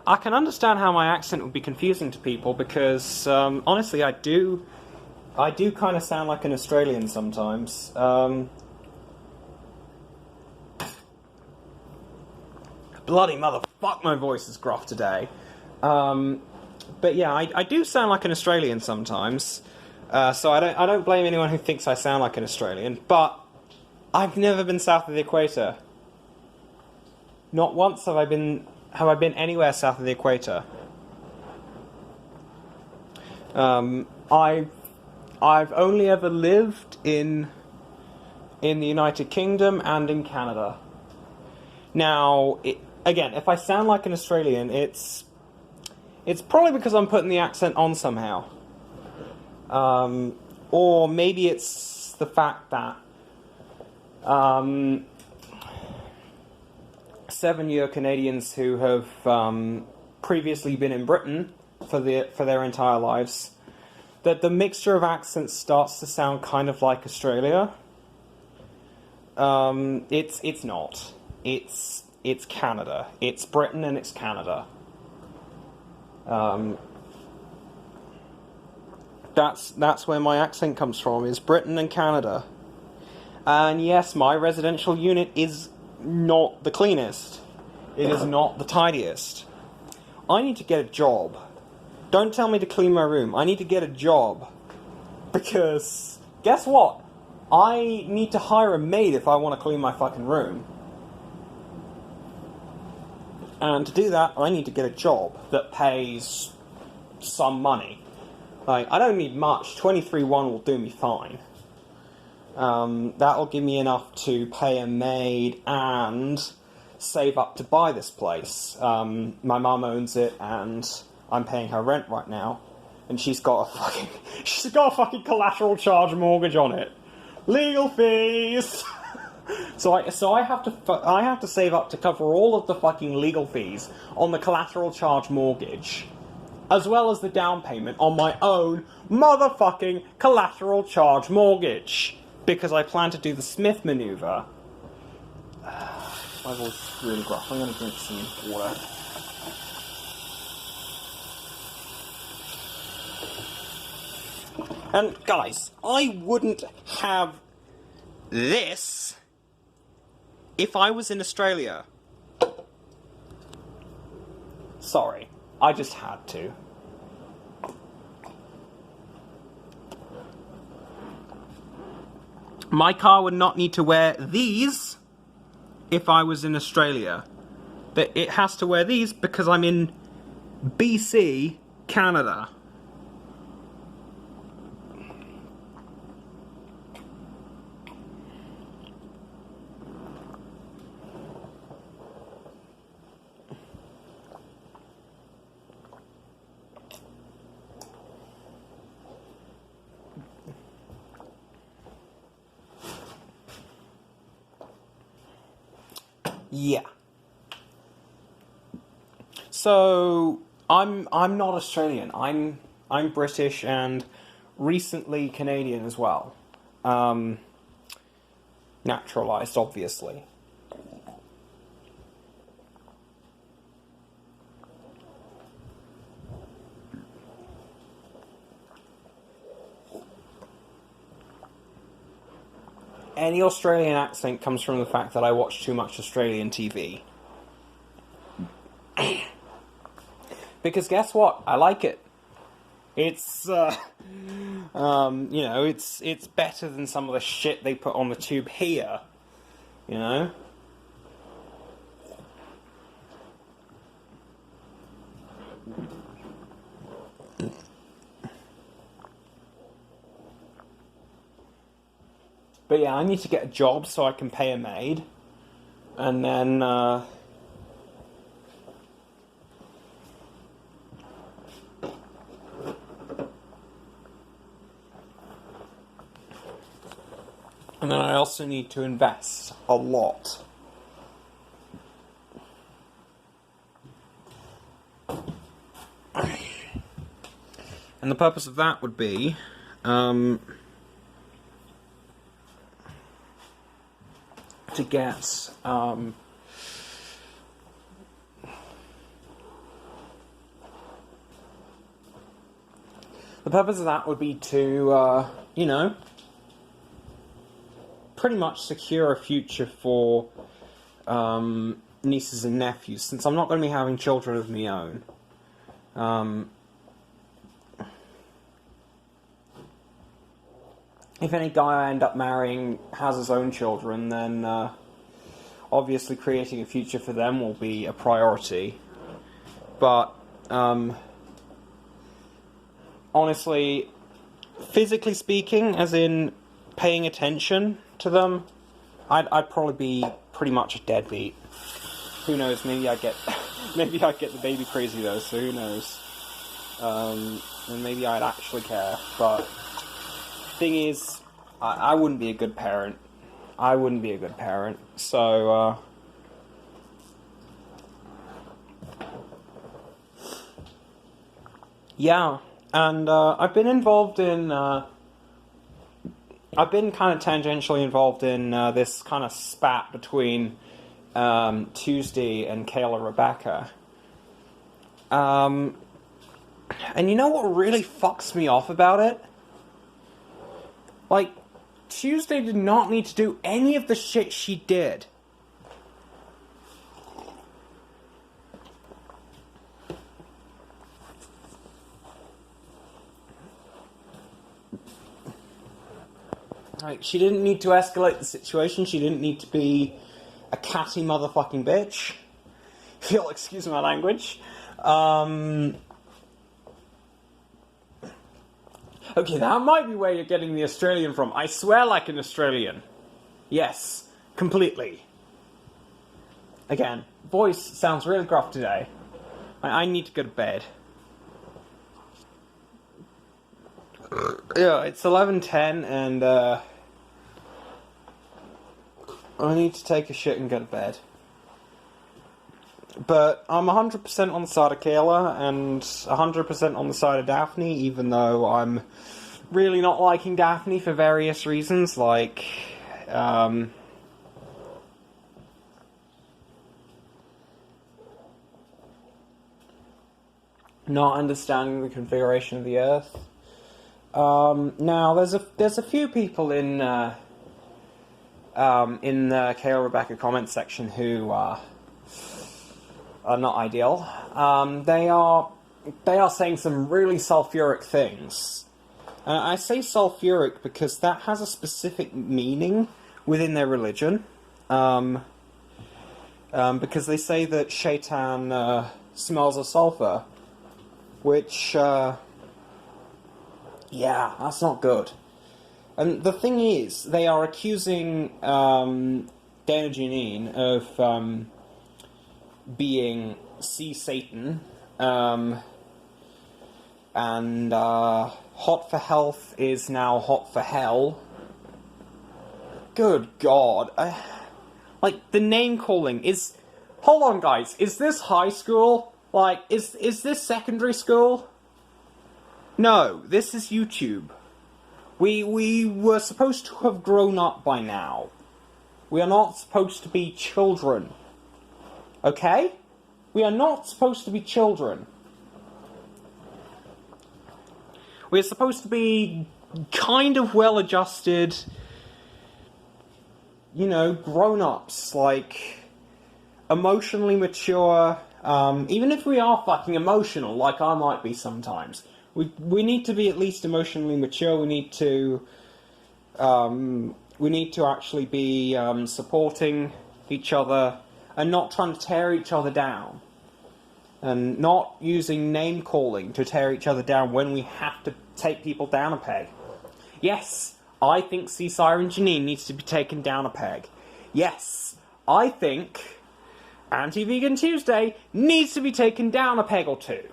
I can understand how my accent would be confusing to people because, honestly, I do kind of sound like an Australian sometimes. Bloody motherfuck, my voice is gruff today. But yeah, I do sound like an Australian sometimes. So I don't blame anyone who thinks I sound like an Australian, but I've never been south of the equator. Not once have I been anywhere south of the equator. I've only ever lived in the United Kingdom and in Canada. Now, again, if I sound like an Australian, it's probably because I'm putting the accent on somehow. Or maybe it's the fact that 7-year Canadians who have previously been in Britain for their entire lives, that the mixture of accents starts to sound kind of like Australia. It's not. It's Canada. It's Britain and it's Canada. That's where my accent comes from, is Britain and Canada. And yes, my residential unit is not the cleanest. It is not the tidiest. I need to get a job. Don't tell me to clean my room. I need to get a job. Because, guess what? I need to hire a maid if I want to clean my fucking room. And to do that, I need to get a job that pays some money. Like, I don't need much. 23.1 will do me fine. That'll give me enough to pay a maid and save up to buy this place. My mum owns it, and I'm paying her rent right now, and she's got a fucking collateral charge mortgage on it. Legal fees. So I have to save up to cover all of the fucking legal fees on the collateral charge mortgage, as well as the down payment on my own motherfucking collateral charge mortgage, because I plan to do the Smith maneuver. My voice is really gruff. I'm going to drink some water. And guys, I wouldn't have this if I was in Australia. Sorry, I just had to. My car would not need to wear these if I was in Australia. But it has to wear these because I'm in BC, Canada. Yeah. So I'm not Australian. I'm British and recently Canadian as well. Naturalized, obviously. Any Australian accent comes from the fact that I watch too much Australian TV. Because guess what? I like it. It's, you know, it's better than some of the shit they put on the tube here. You know? But yeah, I need to get a job so I can pay a maid. And then, I also need to invest a lot. And the purpose of that would be, to get The purpose of that would be to, you know, pretty much secure a future for nieces and nephews, since I'm not going to be having children of my own. If any guy I end up marrying has his own children, then obviously creating a future for them will be a priority. But honestly, physically speaking, as in paying attention to them, I'd probably be pretty much a deadbeat. Who knows? Maybe I get the baby crazy though. So who knows? And maybe I'd actually care. But thing is, I wouldn't be a good parent. I wouldn't be a good parent. So yeah. And I've been involved in. I've been kind of tangentially involved in this kind of spat between Tuesday and Caila Rebecca. And you know what really fucks me off about it? Like, Tuesday did not need to do any of the shit she did. Like, she didn't need to escalate the situation. She didn't need to be a catty motherfucking bitch. If you'll excuse my language. Okay, that might be where you're getting the Australian from. I swear like an Australian. Yes, completely. Again, voice sounds really gruff today. I need to go to bed. Yeah, it's 11:10 and I need to take a shit and go to bed. But I'm 100% on the side of Caila and 100% on the side of Daphne, even though I'm really not liking Daphne for various reasons, like not understanding the configuration of the Earth. Now, there's a few people in the Caila Rebecca comment section who are not ideal. They are saying some really sulfuric things. I say sulfuric because that has a specific meaning within their religion. Because they say that Shaitan smells of sulfur, which yeah, that's not good. And the thing is, they are accusing Dana Janine of being Satan, and hot for health is now hot for hell. Good God. Like, the name calling is... Hold on, guys. Is this high school? Like, is this secondary school? No, this is YouTube. We were supposed to have grown up by now. We are not supposed to be children. Okay? We are not supposed to be children. We're supposed to be kind of well-adjusted, you know, grown-ups, like, emotionally mature. Even if we are fucking emotional, like I might be sometimes, we need to be at least emotionally mature. We need to actually be supporting each other and not trying to tear each other down. And not using name-calling to tear each other down when we have to take people down a peg. Yes, I think Sea Siren Janine needs to be taken down a peg. Yes, I think Anti-Vegan Tuesday needs to be taken down a peg or two.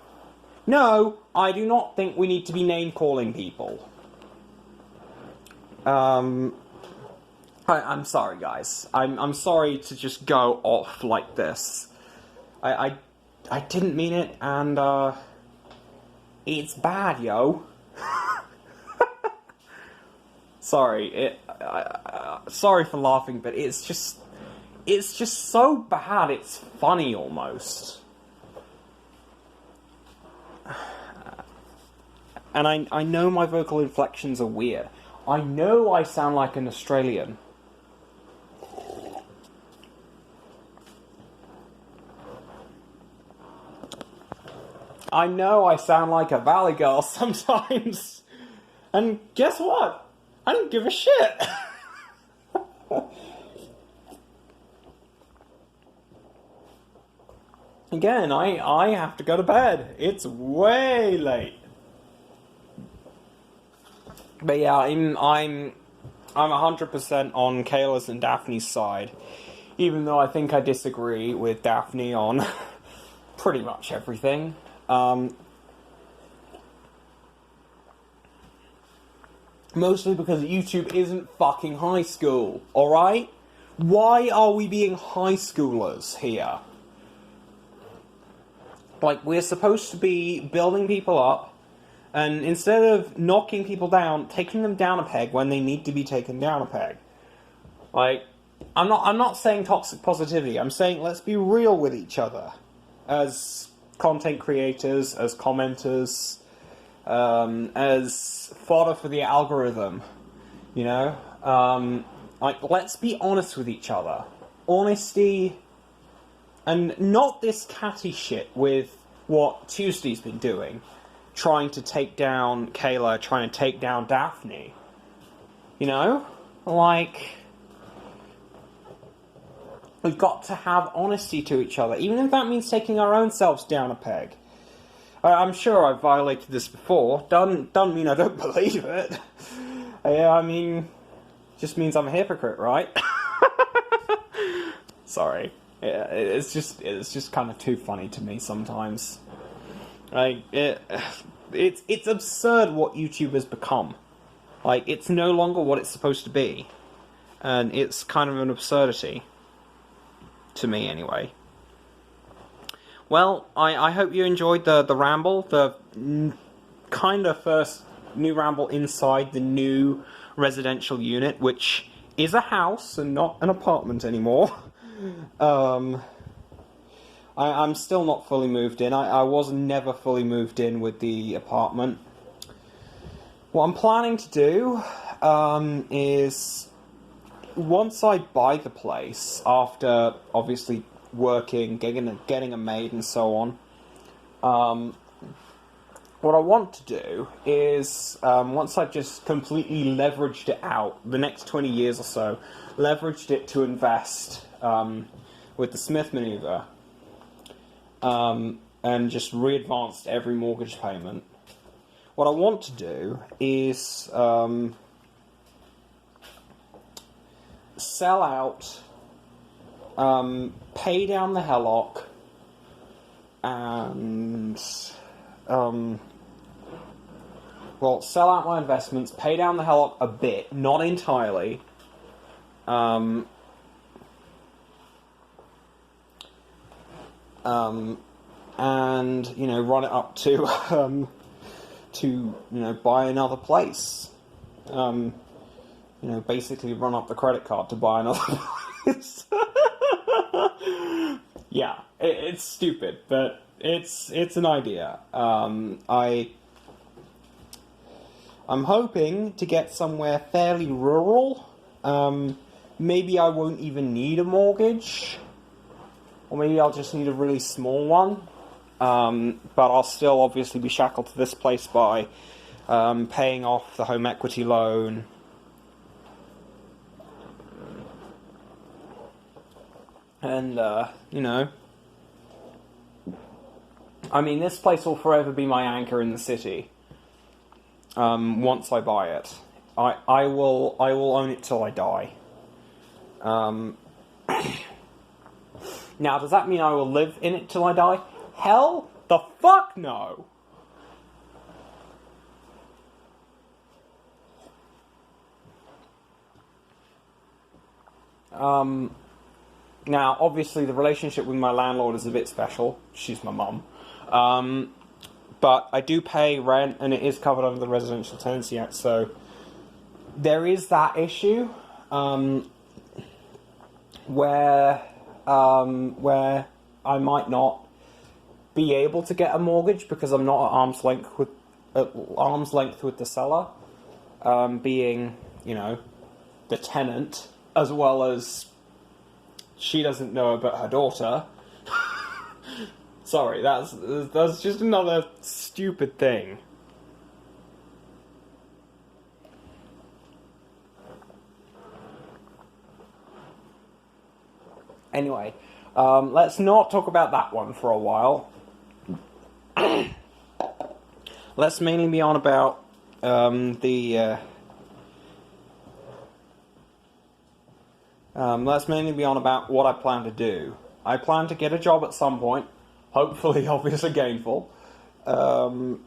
No, I do not think we need to be name-calling people. I'm sorry, guys. I'm sorry to just go off like this. I didn't mean it, and it's bad, yo. Sorry, sorry for laughing, but it's just so bad. It's funny almost. And I know my vocal inflections are weird. I know I sound like an Australian. I know I sound like a Valley Girl sometimes. And guess what? I don't give a shit. Again, I have to go to bed. It's way late. But yeah, I'm 100% on Caila's and Daphne's side, even though I think I disagree with Daphne on pretty much everything. Mostly because YouTube isn't fucking high school, alright? Why are we being high schoolers here? Like, we're supposed to be building people up, and instead of knocking people down, taking them down a peg when they need to be taken down a peg. Like, I'm not saying toxic positivity, I'm saying let's be real with each other. As content creators, as commenters, as fodder for the algorithm, you know? Like, let's be honest with each other. Honesty, and not this catty shit with what Tuesday's been doing. Trying to take down Caila, trying to take down Daphne. You know? Like, we've got to have honesty to each other, even if that means taking our own selves down a peg. I'm sure I've violated this before. Doesn't mean I don't believe it. I mean, just means I'm a hypocrite, right? Sorry. Yeah, it's just kind of too funny to me sometimes. Like, it's absurd what YouTube has become. Like, it's no longer what it's supposed to be. And it's kind of an absurdity. To me, anyway. Well, I hope you enjoyed the ramble. The kind of first new ramble inside the new residential unit, which is a house and not an apartment anymore. I'm still not fully moved in. I was never fully moved in with the apartment. What I'm planning to do is, once I buy the place, after obviously working, getting a maid and so on, what I want to do is, once I've just completely leveraged it out, the next 20 years or so, leveraged it to invest with the Smith maneuver, and just re-advanced every mortgage payment. What I want to do is sell out, pay down the HELOC, and well, sell out my investments, pay down the HELOC a bit, not entirely, and, you know, run it up to, you know, buy another place. You know, basically run up the credit card to buy another place. Yeah, it's stupid, but it's an idea. I'm hoping to get somewhere fairly rural. Maybe I won't even need a mortgage. Or maybe I'll just need a really small one. But I'll still obviously be shackled to this place by paying off the home equity loan. And, you know, I mean, this place will forever be my anchor in the city. Once I buy it. I will own it till I die. Now, does that mean I will live in it till I die? Hell the fuck no! Now, obviously, the relationship with my landlord is a bit special. She's my mum. But I do pay rent, and it is covered under the Residential Tenancy Act, so there is that issue, where I might not be able to get a mortgage because I'm not at arm's length with at arm's length with the seller, being, you know, the tenant, as well as she doesn't know about her daughter. Sorry, that's just another stupid thing. Anyway, let's not talk about that one for a while. Let's mainly be on about let's mainly be on about what I plan to do. I plan to get a job at some point, hopefully, obviously gainful, and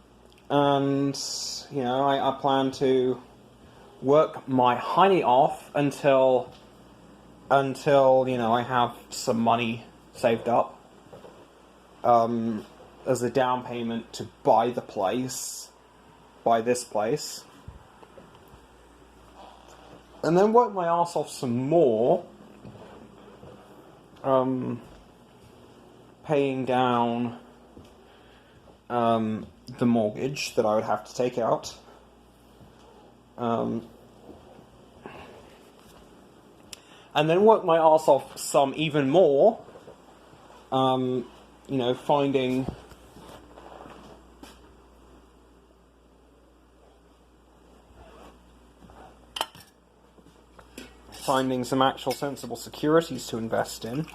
you know, I plan to work my hiney off until you know, I have some money saved up as a down payment to buy this place, and then work my arse off some more, paying down the mortgage that I would have to take out, and then work my arse off some even more, you know, finding some actual sensible securities to invest in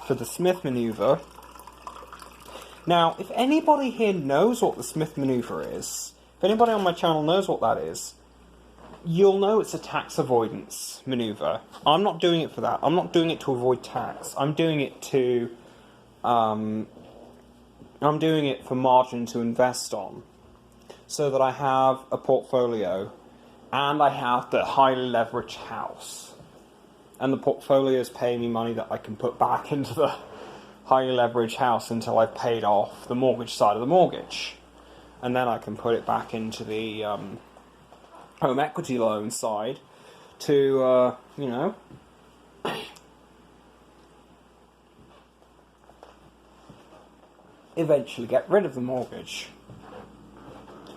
for the Smith maneuver. Now, if anybody here knows what the Smith maneuver is, if anybody on my channel knows what that is, you'll know it's a tax avoidance maneuver. I'm not doing it for that. I'm not doing it to avoid tax. I'm doing it to I'm doing it for margin to invest on, so that I have a portfolio and I have the highly leveraged house, and the portfolio is paying me money that I can put back into the highly leveraged house until I've paid off the mortgage side of the mortgage, and then I can put it back into the home equity loan side to you know, eventually get rid of the mortgage.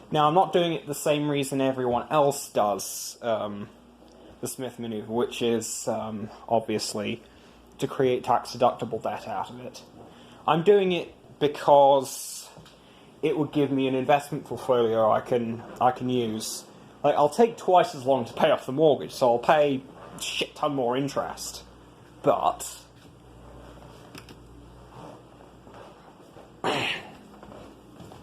Now, I'm not doing it the same reason everyone else does the Smith maneuver, which is obviously to create tax-deductible debt out of it. I'm doing it because it would give me an investment portfolio I can use. Like, I'll take twice as long to pay off the mortgage, so I'll pay a shit ton more interest. But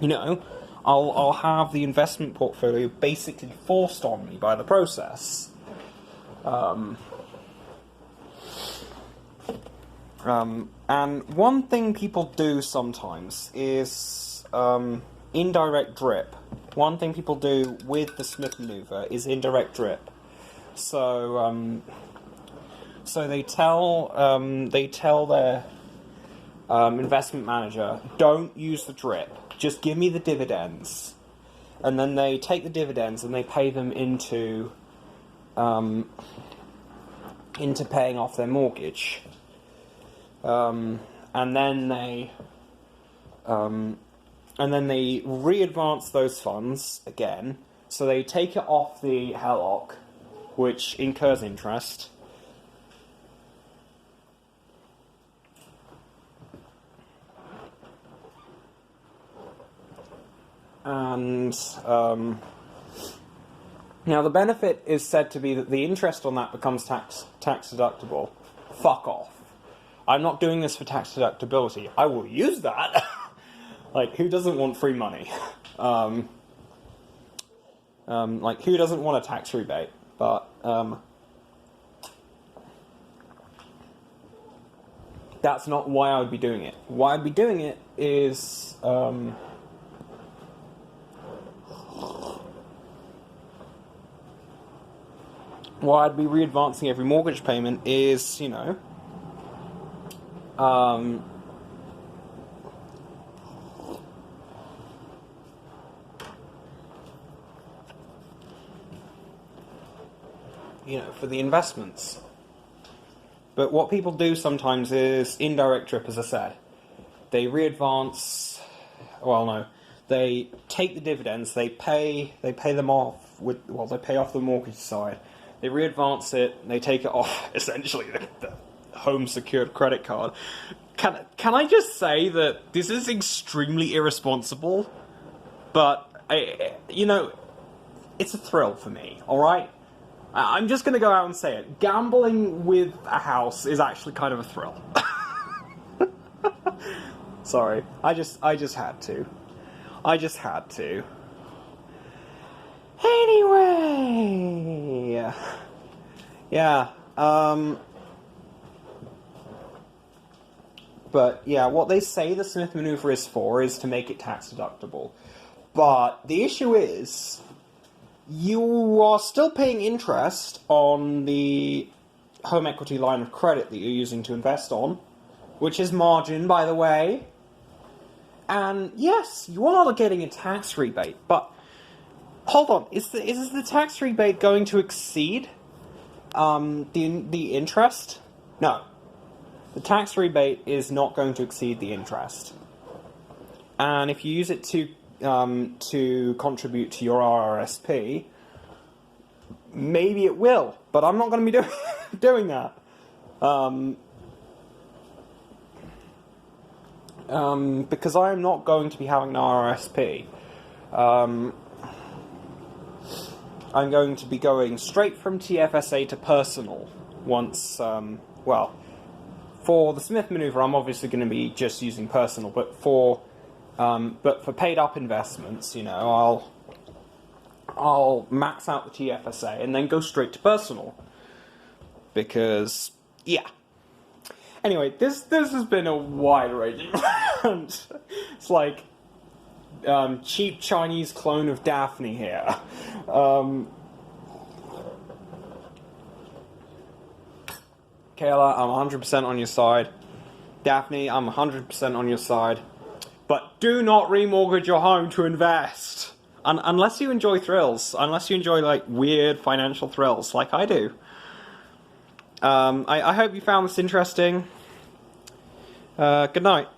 you know, I'll have the investment portfolio basically forced on me by the process. And one thing people do sometimes is indirect drip. One thing people do with the Smith maneuver is indirect drip. So they tell their investment manager, don't use the drip, just give me the dividends. And then they take the dividends and they pay them into paying off their mortgage. And then they re-advance those funds again, so they take it off the HELOC, which incurs interest. And now the benefit is said to be that the interest on that becomes tax deductible. Fuck off. I'm not doing this for tax deductibility. I will use that. Like, who doesn't want free money? Like, who doesn't want a tax rebate? But that's not why I would be doing it. Why I'd be doing it is why I'd be re-advancing every mortgage payment is, you know, for the investments. But what people do sometimes is indirect drip, as I said. They re-advance, well, no, They take the dividends, they pay them off they pay off the mortgage side. They readvance it, they take it off essentially the home secured credit card. Can I just say that this is extremely irresponsible, but it's a thrill for me, alright? I'm just going to go out and say it. Gambling with a house is actually kind of a thrill. Sorry, I just had to. I just had to. Anyway, yeah. But yeah, what they say the Smith maneuver is for is to make it tax deductible. But the issue is, you are still paying interest on the home equity line of credit that you're using to invest on, which is margin, by the way. And yes, you are getting a tax rebate, but hold on, is the tax rebate going to exceed the interest? No. The tax rebate is not going to exceed the interest. And if you use it to contribute to your RRSP, maybe it will, but I'm not going to be doing that. Because I am not going to be having an RRSP. I'm going to be going straight from TFSA to personal once, for the Smith maneuver, I'm obviously going to be just using personal, but for paid up investments, I'll max out the TFSA and then go straight to personal. Because, yeah. Anyway, this has been a wide-ranging rant. It's like cheap Chinese clone of Daphne here. Caila, I'm 100% on your side. Daphne, I'm 100% on your side. But do not remortgage your home to invest. Unless you enjoy thrills. Unless you enjoy, weird financial thrills, like I do. I hope you found this interesting. Good night.